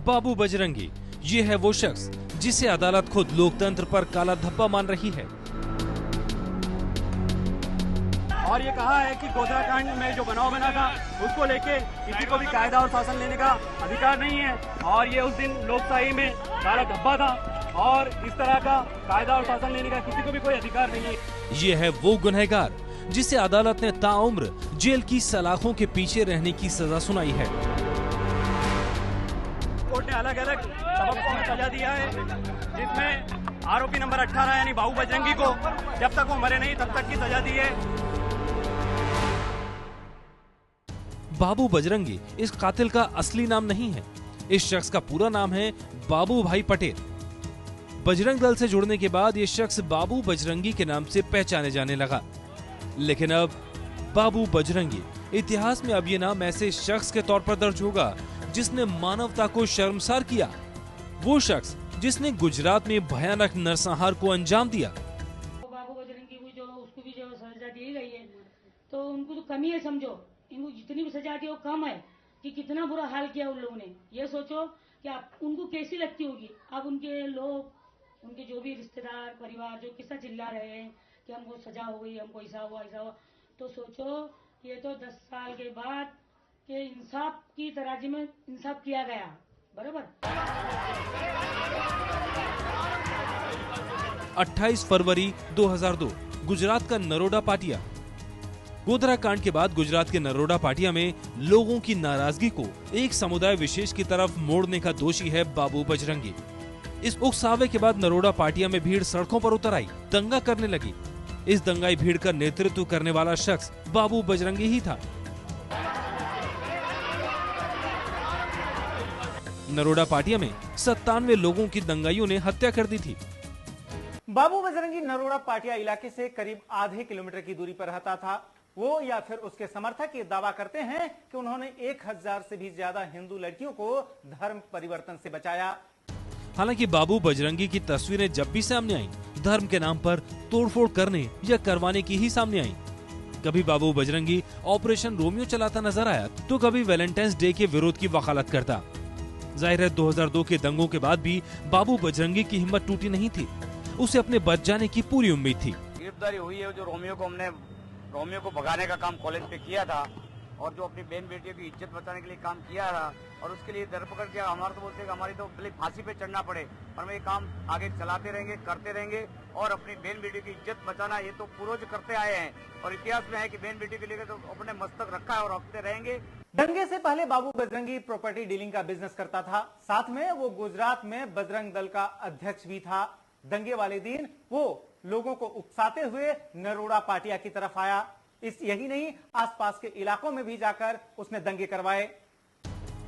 बाबू बजरंगी, ये है वो शख्स जिसे अदालत खुद लोकतंत्र पर काला धब्बा मान रही है। और ये कहा है कि गोधरा कांड में जो बनाव बना था उसको लेके किसी को भी कायदा और शासन लेने का अधिकार नहीं है, और ये उस दिन लोकशाही में काला धब्बा था और इस तरह का कायदा और शासन लेने का किसी को भी कोई अधिकार नहीं है। ये है वो गुनहगार जिसे अदालत ने ताउम्र जेल की सलाखों के पीछे रहने की सजा सुनाई है। कोर्ट ने अलग अलग सबकों में सजा दिया है, जिसमें आरोपी नंबर 18 यानी बाबू बजरंगी को जब तक वो मरे नहीं तब तक की सजा दी है। बाबू बजरंगी इस कातिल का असली नाम नहीं है। इस शख्स का पूरा नाम है बाबू भाई पटेल। बजरंग दल से जुड़ने के बाद ये शख्स बाबू बजरंगी के नाम से पहचाने जाने लगा। लेकिन अब बाबू बजरंगी इतिहास में अब ये नाम ऐसे शख्स के तौर पर दर्ज होगा जिसने मानवता को शर्मसार किया, वो शख्स जिसने गुजरात में भयानक नरसंहार को अंजाम दिया। बाबू बजरंगी को जो उसको भी जो सजा दी गई है तो उनको तो कमी है, समझो इनको जितनी भी सजा दी वो कम है कि कितना बुरा हाल किया उन लोगों ने। ये सोचो कि आप उनको कैसी लगती होगी। अब उनके लोग, उनके जो भी रिश्तेदार परिवार जो कितना चिल्ला रहे हैं कि हमको सजा हो गई, हमको ऐसा हुआ ऐसा हुआ, तो सोचो ये तो 10 साल के बाद के इंसाफ की तराजू में इंसाफ किया गया। बराबर 28 फरवरी 2002 गुजरात का नरोडा पाटिया। गोधरा कांड के बाद गुजरात के नरोडा पाटिया में लोगों की नाराजगी को एक समुदाय विशेष की तरफ मोड़ने का दोषी है बाबू बजरंगी। इस उकसावे के बाद नरोडा पाटिया में भीड़ सड़कों पर उतर आई, दंगा करने लगी। इस दंगाई भीड़ का नेतृत्व करने वाला शख्स बाबू बजरंगी ही था। नरोडा पाटिया में 97 लोगों की दंगाइयों ने हत्या कर दी थी। बाबू बजरंगी नरोडा पाटिया इलाके से करीब आधे किलोमीटर की दूरी पर रहता था। वो या फिर उसके समर्थक ये दावा करते हैं कि उन्होंने 1000 से भी ज्यादा हिंदू लड़कियों को धर्म परिवर्तन से बचाया। हालांकि बाबू बजरंगी की तस्वीरें जब भी सामने आई, धर्म के नाम पर तोड़फोड़ करने या करवाने की ही सामने आई। कभी बाबू बजरंगी ऑपरेशन रोमियो चलाता नजर आया तो कभी वैलेंटाइंस डे के विरोध की वकालत करता। जाहिर है 2002 के दंगों के बाद भी बाबू बजरंगी की हिम्मत टूटी नहीं थी। उसे अपने बच जाने की पूरी उम्मीद थी। गिरफ्तारी हुई है, जो हमने रोमियो को भगाने का काम कॉलेज पे किया था और जो अपनी बहन बेटियों की इज्जत बचाने के लिए काम किया था, और उसके लिए धरपकड़ किया। हमारा तो बोलते हैं कि हमारी तो भले फांसी पे चढ़ना पड़े और हम ये काम आगे चलाते रहेंगे, करते रहेंगे, और अपनी बहन बेटियों की इज्जत बचाना ये तो पूर्वज करते आए हैं और इतिहास में है कि बहन बेटी के लिए तो अपने मस्तक रखा है और रखते रहेंगे। दंगे से पहले बाबू बजरंगी प्रॉपर्टी डीलिंग का बिजनेस करता था। साथ में वो गुजरात में बजरंग दल का अध्यक्ष भी था। दंगे वाले दिन वो लोगों को उकसाते हुए नरोडा पाटिया की तरफ आया। यही नहीं, आसपास के इलाकों में भी जाकर उसने दंगे करवाए।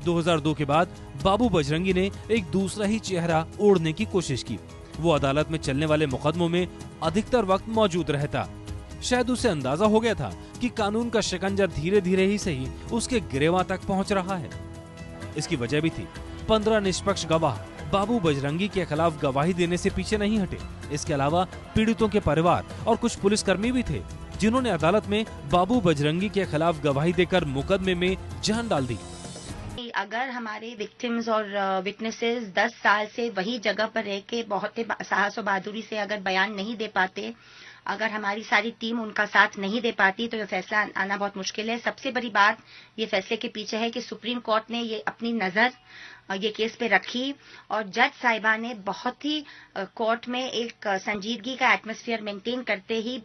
2002 के बाद बाबू बजरंगी ने एक दूसरा ही चेहरा ओढ़ने की कोशिश की। वो अदालत में चलने वाले मुकदमों में अधिकतर वक्त मौजूद रहता। शायद उसे अंदाजा हो गया था कि कानून का शिकंजा धीरे धीरे ही सही उसके गिरेबां तक पहुंच रहा है। इसकी वजह भी थी 15 निष्पक्ष गवाह बाबू बजरंगी के खिलाफ गवाही देने से पीछे नहीं हटे। इसके अलावा पीड़ितों के परिवार और कुछ पुलिसकर्मी भी थे जिन्होंने अदालत में बाबू बजरंगी के खिलाफ गवाही देकर मुकदमे में जान डाल दी। अगर हमारे विक्टिम्स और विटनेसेस 10 साल से वही जगह पर रह के बहुत ही साहस और बहादुरी से अगर बयान नहीं दे पाते, अगर हमारी सारी टीम उनका साथ नहीं दे पाती तो ये फैसला आना बहुत मुश्किल है। सबसे बड़ी बात ये फैसले के पीछे है कि सुप्रीम कोर्ट ने ये अपनी नजर ये केस पे रखी और जज साहिबा ने बहुत ही कोर्ट में एक संजीदगी का एटमॉस्फेयर मेंटेन करते ही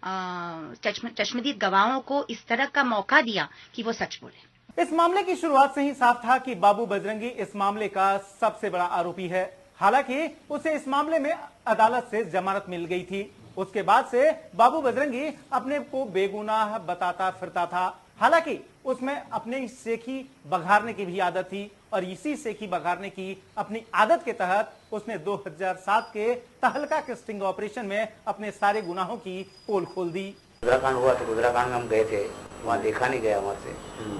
चश्मदीद गवाहों को इस तरह का मौका दिया कि वो सच बोले। इस मामले की शुरुआत से ही साफ था कि बाबू बजरंगी इस मामले का सबसे बड़ा आरोपी है। हालांकि उसे इस मामले में अदालत से जमानत मिल गई थी। उसके बाद से बाबू बजरंगी अपने को बेगुनाह बताता फिरता था। हालांकि उसमें अपने सेखी बघारने की भी आदत थी और इसी सेखी बघारने की अपनी आदत के तहत उसने 2007 के तहलका के स्टिंग ऑपरेशन में अपने सारे गुनाहों की पोल खोल दी। गुजरा कांड हुआ तो गुजरा कांड में हम गए थे, वहाँ देखा नहीं गया वहाँ से।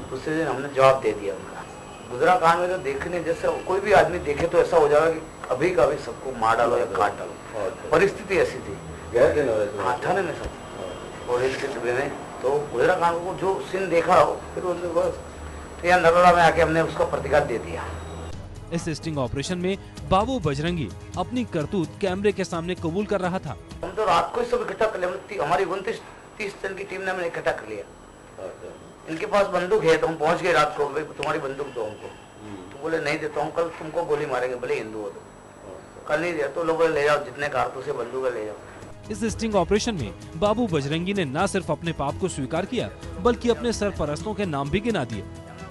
दूसरे दिन हमने जवाब दे दिया उनका। गुजरा कांड में तो देखने जैसे कोई भी आदमी देखे तो ऐसा हो जाएगा कि अभी का अभी सबको मार डालो या काट डालो। परिस्थिति ऐसी थी थाने में सब और इसके डब्बे में। तो गुजरा कांड को जो सीन देखा हो फिर यहाँ नरोडा में आके हमने उसका प्रतिकार दे दिया। इस स्टिंग ऑपरेशन में बाबू बजरंगी अपनी करतूत कैमरे के सामने कबूल कर रहा था। हम तो रात को ही सब इकट्ठा कर लिया, हमारी 29-30 जन की टीम ने हमने इकट्ठा कर लिया। इनके पास बंदूक है तो हम पहुंच गए रात को, तुम्हारी बंदूक दो हमको। तो बोले नहीं देता हूँ, कल तुमको गोली मारेंगे, भले हिंदू हो तो। कल नहीं दिया तो लोगों ले जाओ, जितने कारतूस से बंदूक ले जाओ। इस स्टिंग ऑपरेशन में बाबू बजरंगी ने न सिर्फ अपने पाप को स्वीकार किया बल्कि अपने सरपरस्तों के नाम भी गिना दिए।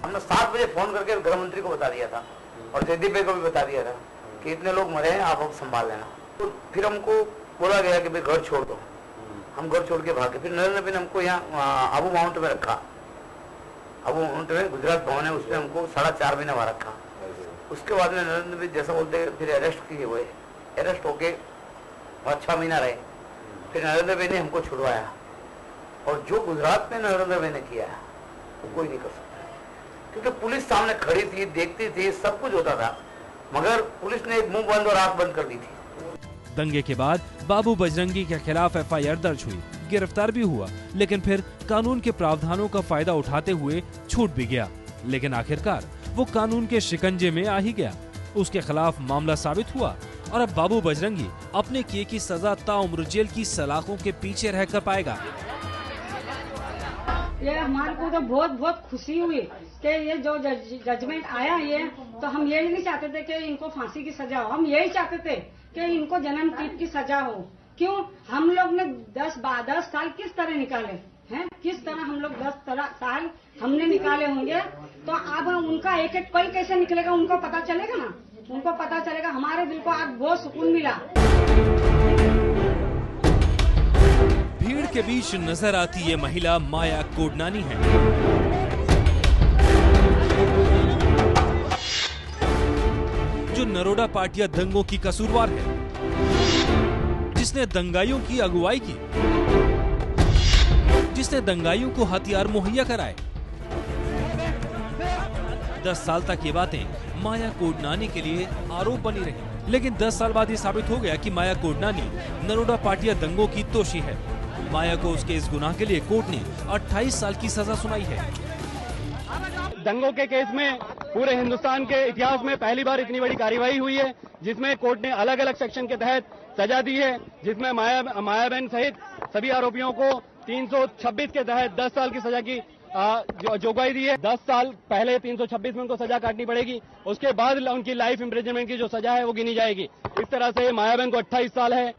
हमने 7 बजे फोन करके गृह मंत्री को बता दिया था और जयदीप भाई को भी बता दिया था कि इतने लोग मरे हैं, आप संभाल लेना। तो फिर हमको बोला गया कि भाई घर छोड़ दो। हम घर छोड़ के भागे। फिर नरेंद्र भाई ने हमको यहाँ आबू माउंट में रखा। आबू माउंट में गुजरात भवन है, उसमें हमको 4.5 महीना वहाँ रखा। उसके बाद में नरेंद्र भाई जैसा बोलते फिर अरेस्ट किए हुए, अरेस्ट होके 6 महीना रहे। फिर नरेंद्र भाई ने हमको छुड़वाया और जो गुजरात में नरेंद्र भाई ने किया है वो कोई नहीं कर सकता, क्योंकि पुलिस सामने खड़ी थी, देखती थी, सब कुछ होता था, मगर पुलिस ने मुंह बंद और आंख बंद कर दी थी। दंगे के बाद बाबू बजरंगी के खिलाफ FIR दर्ज हुई, गिरफ्तार भी हुआ, लेकिन फिर कानून के प्रावधानों का फायदा उठाते हुए छूट भी गया। लेकिन आखिरकार वो कानून के शिकंजे में आ ही गया। उसके खिलाफ मामला साबित हुआ और अब बाबू बजरंगी अपने किए की सजा ताउम्र जेल की सलाखों के पीछे रहकर पाएगा। ये हमारे को तो बहुत खुशी हुई कि ये जो जजमेंट आया ये, तो हम यही नहीं चाहते थे कि इनको फांसी की सजा हो, हम यही चाहते थे कि इनको जन्म टीप की सजा हो। क्यों हम लोग ने 10 साल किस तरह निकाले हैं, किस तरह हम लोग 10 साल हमने निकाले होंगे, तो अब उनका एक एक पल कैसे निकलेगा उनको पता चलेगा ना, उनको पता चलेगा। हमारे दिल को आज बहुत सुकून मिला। भीड़ के बीच नजर आती ये महिला माया कोडनानी है। जो नरोडा पाटिया दंगों की कसूरवार है, जिसने दंगाइयों की अगुवाई की, जिसने दंगाइयों को हथियार मुहैया कराए। 10 साल तक ये बातें माया कोडनानी के लिए आरोप बनी रही, लेकिन 10 साल बाद ये साबित हो गया कि माया कोडनानी नरोडा पाटिया दंगों की दोषी है। माया को उसके इस गुनाह के लिए कोर्ट ने 28 साल की सजा सुनाई है। दंगों के केस में पूरे हिंदुस्तान के इतिहास में पहली बार इतनी बड़ी कार्रवाई हुई है, जिसमें कोर्ट ने अलग अलग सेक्शन के तहत सजा दी है, जिसमें मायाबेन सहित सभी आरोपियों को 326 के तहत 10 साल की सजा की जोगवाई दी है। 10 साल पहले 326 में उनको सजा काटनी पड़ेगी, उसके बाद उनकी लाइफ इम्प्रिजनमेंट की जो सजा है वो गिनी जाएगी। इस तरह से मायाबेन को 28 साल है।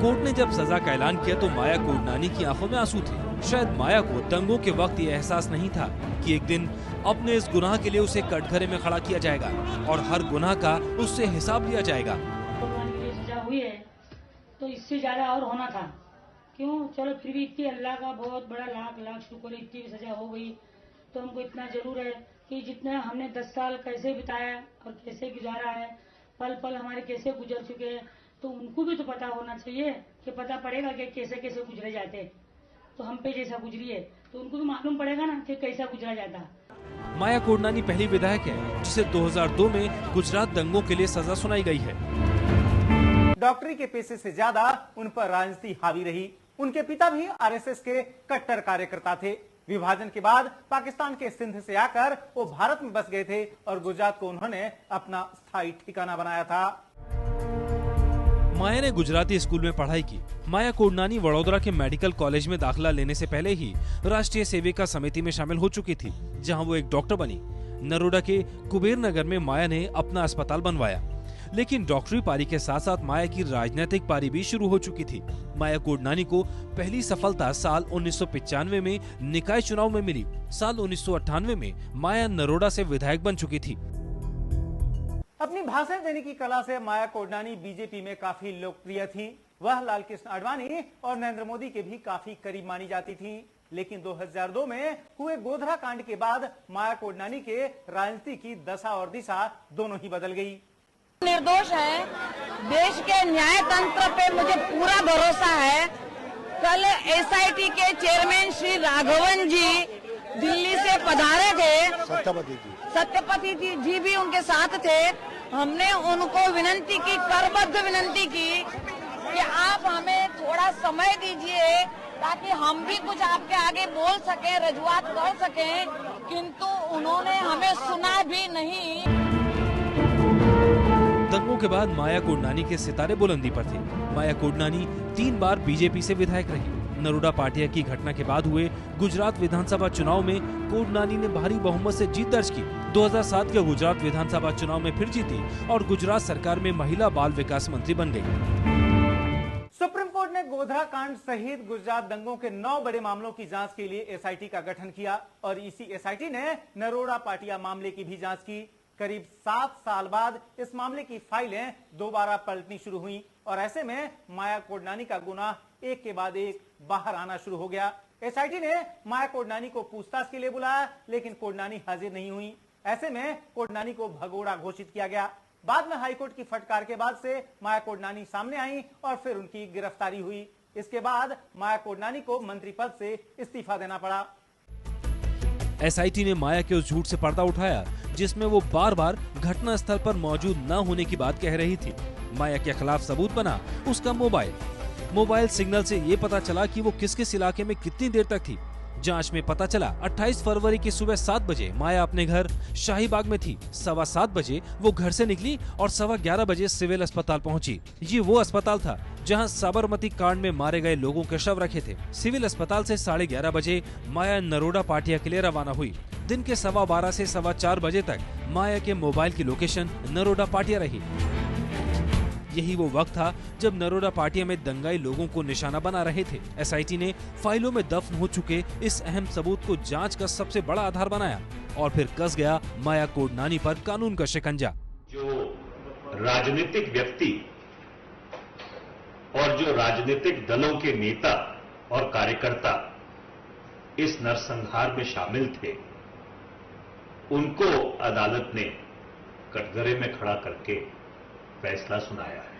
कोर्ट ने जब सजा का ऐलान किया तो माया कोडनानी की आंखों में आंसू थे। शायद माया को दंगों के वक्त ये एहसास नहीं था कि एक दिन अपने इस गुनाह के लिए उसे कटघरे में खड़ा किया जाएगा और हर गुनाह का उससे हिसाब लिया जाएगा। सजा हुई है तो इससे ज्यादा और होना था, क्यों? चलो फिर भी इतनी अल्लाह का बहुत बड़ा लाख शुक्र, इतनी सजा हो गई। तो हमको इतना जरूर है कि जितना हमने 10 साल कैसे बिताया और कैसे गुजारा है, पल पल हमारे कैसे गुजर चुके हैं, तो उनको भी तो पता होना चाहिए कि पता पड़ेगा कि कैसे कैसे गुजरे जाते। तो हम पे जैसा गुजरी है तो उनको भी मालूम पड़ेगा ना कि कैसा गुजरा जाता। माया कोडनानी पहली विधायक है जिसे 2002 में गुजरात दंगों के लिए सजा सुनाई गई है। डॉक्टरी के पेशे से ज्यादा उन पर राजनीति हावी रही। उनके पिता भी RSS के कट्टर कार्यकर्ता थे। विभाजन के बाद पाकिस्तान के सिंध से आकर वो भारत में बस गए थे और गुजरात को उन्होंने अपना स्थायी ठिकाना बनाया था। माया ने गुजराती स्कूल में पढ़ाई की। माया कोडनानी वडोदरा के मेडिकल कॉलेज में दाखिला लेने से पहले ही राष्ट्रीय सेविका समिति में शामिल हो चुकी थी, जहां वो एक डॉक्टर बनी। नरोडा के कुबेर नगर में माया ने अपना अस्पताल बनवाया, लेकिन डॉक्टरी पारी के साथ साथ माया की राजनीतिक पारी भी शुरू हो चुकी थी। माया कोडनानी को पहली सफलता साल 1995 में निकाय चुनाव में मिली। साल 1998 में माया नरोडा से विधायक बन चुकी थी। अपनी भाषण देने की कला से माया कोडनानी बीजेपी में काफी लोकप्रिय थी। वह लाल कृष्ण आडवाणी और नरेंद्र मोदी के भी काफी करीब मानी जाती थी। लेकिन 2002 में हुए गोधरा कांड के बाद माया कोडनानी के राजनीति की दशा और दिशा दोनों ही बदल गई। निर्दोष है, देश के न्याय तंत्र पे मुझे पूरा भरोसा है। कल SIT के चेयरमैन श्री राघवन जी दिल्ली से पधारे थे, सत्यपति जी भी उनके साथ थे। हमने उनको विनती की, करबद्ध विनंती की कि आप हमें थोड़ा समय दीजिए ताकि हम भी कुछ आपके आगे बोल सकें, रजूआत कर सकें, किंतु उन्होंने हमें सुना भी नहीं। चुनावों के बाद माया कोडनानी के सितारे बुलंदी पर थे। माया कोडनानी 3 बार बीजेपी से विधायक रही। नरोडा पाटिया की घटना के बाद हुए गुजरात विधानसभा चुनाव में कोडनानी ने भारी बहुमत से जीत दर्ज की। 2007 के गुजरात विधानसभा चुनाव में फिर जीती और गुजरात सरकार में महिला बाल विकास मंत्री बन गई। सुप्रीम कोर्ट ने गोधरा कांड सहित गुजरात दंगों के 9 बड़े मामलों की जांच के लिए एसआईटी का गठन किया और इसी एसआईटी ने नरोडा पाटिया मामले की भी जांच की। करीब 7 साल बाद इस मामले की फाइलें दोबारा पलटनी शुरू हुई और ऐसे में माया कोडनानी का गुनाह एक के बाद एक बाहर आना शुरू हो गया। एसआईटी ने माया कोडनानी को पूछताछ के लिए बुलाया, लेकिन कोडनानी हाजिर नहीं हुई। ऐसे में कोडनानी को भगोड़ा घोषित किया गया। बाद में हाईकोर्ट की फटकार के बाद से माया कोडनानी सामने आई और फिर उनकी गिरफ्तारी हुई। इसके बाद माया कोडनानी को मंत्री पद से इस्तीफा देना पड़ा। एसआईटी ने माया के उस झूठ से पर्दा उठाया जिसमें वो बार बार घटना स्थल पर मौजूद न होने की बात कह रही थी। माया के खिलाफ सबूत बना उसका मोबाइल सिग्नल से ये पता चला कि वो किस किस इलाके में कितनी देर तक थी। जांच में पता चला 28 फरवरी की सुबह 7 बजे माया अपने घर शाहीबाग में थी। 7:15 बजे वो घर से निकली और 11:15 बजे सिविल अस्पताल पहुंची। ये वो अस्पताल था जहां साबरमती कांड में मारे गए लोगों के शव रखे थे। सिविल अस्पताल से 11:30 बजे माया नरोडा पाटिया के लिए रवाना हुई। दिन के 12:15 से 4:15 बजे तक माया के मोबाइल की लोकेशन नरोडा पाटिया रही। यही वो वक्त था जब नरोडा पाटिया में दंगाई लोगों को निशाना बना रहे थे। एसआईटी ने फाइलों में दफन हो चुके इस अहम सबूत को जांच का सबसे बड़ा आधार बनाया और फिर कस गया माया कोडनानी पर कानून का शिकंजा। जो राजनीतिक व्यक्ति और जो राजनीतिक दलों के नेता और कार्यकर्ता इस नरसंहार में शामिल थे, उनको अदालत ने कटघरे में खड़ा करके फैसला सुनाया है।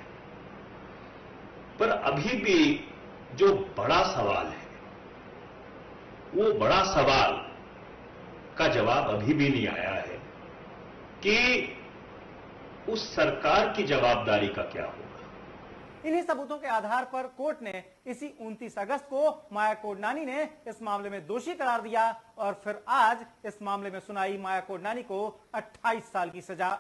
पर अभी भी जो बड़ा सवाल है, वो बड़ा सवाल का जवाब अभी भी नहीं आया है कि उस सरकार की जवाबदारी का क्या होगा। इन्हीं सबूतों के आधार पर कोर्ट ने इसी 29 अगस्त को माया कोडनानी ने इस मामले में दोषी करार दिया और फिर आज इस मामले में सुनाई माया कोडनानी को 28 साल की सजा।